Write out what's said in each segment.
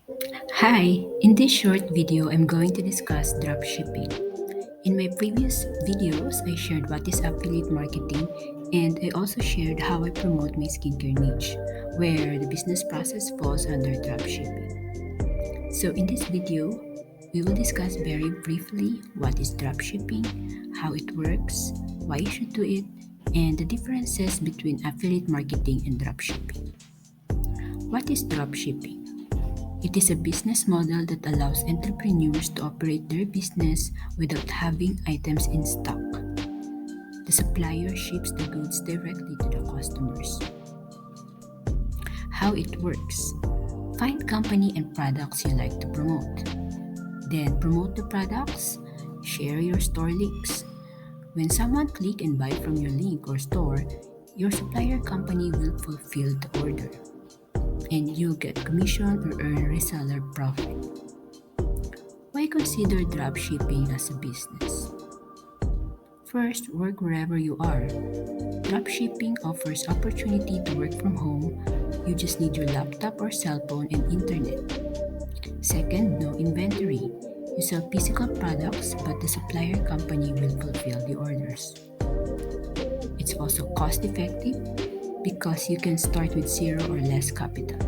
Hi, in this short video, I'm going to discuss dropshipping. In my previous videos, I shared what is affiliate marketing and I also shared how I promote my skincare niche, where the business process falls under dropshipping. So in this video, we will discuss very briefly what is dropshipping, how it works, why you should do it, and the differences between affiliate marketing and dropshipping. What is dropshipping? It is a business model that allows entrepreneurs to operate their business without having items in stock. The supplier ships the goods directly to the customers. How it works: find company and products you like to promote. Then promote the products, share your store links. When someone click and buy from your link or store, your supplier company will fulfill the order and you'll get commission or earn reseller profit. Why consider dropshipping as a business? First, work wherever you are. Dropshipping offers opportunity to work from home. You just need your laptop or cell phone and internet. Second, no inventory. You sell physical products, but the supplier company will fulfill the orders. It's also cost effective because you can start with zero or less capital.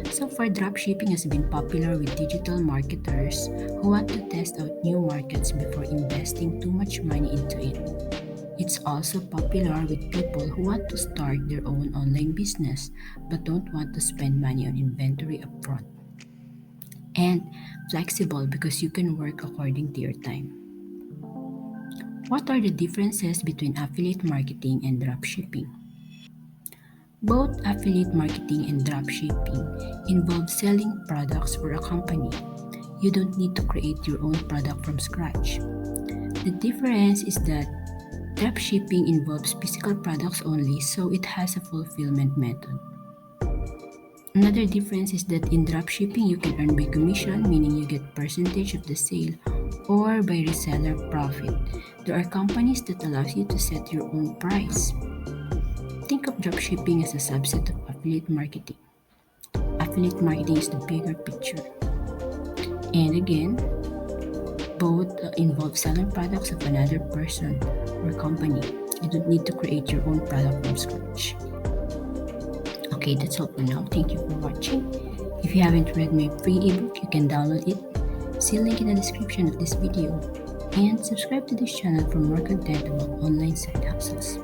So far, dropshipping has been popular with digital marketers who want to test out new markets before investing too much money into it. It's also popular with people who want to start their own online business but don't want to spend money on inventory upfront. And flexible because you can work according to your time. What are the differences between affiliate marketing and dropshipping? Both affiliate marketing and dropshipping involve selling products for a company. You don't need to create your own product from scratch. The difference is that dropshipping involves physical products only, so it has a fulfillment method. Another difference is that in dropshipping, you can earn by commission, meaning you get percentage of the sale, or by reseller profit. There are companies that allows you to set your own price. Think of dropshipping as a subset of affiliate marketing. Affiliate marketing is the bigger picture. And again, both involve selling products of another person or company. You don't need to create your own product from scratch. Okay, that's all for now. Thank you for watching. If you haven't read my free ebook, you can download it. See a link in the description of this video. And subscribe to this channel for more content about online side hustles.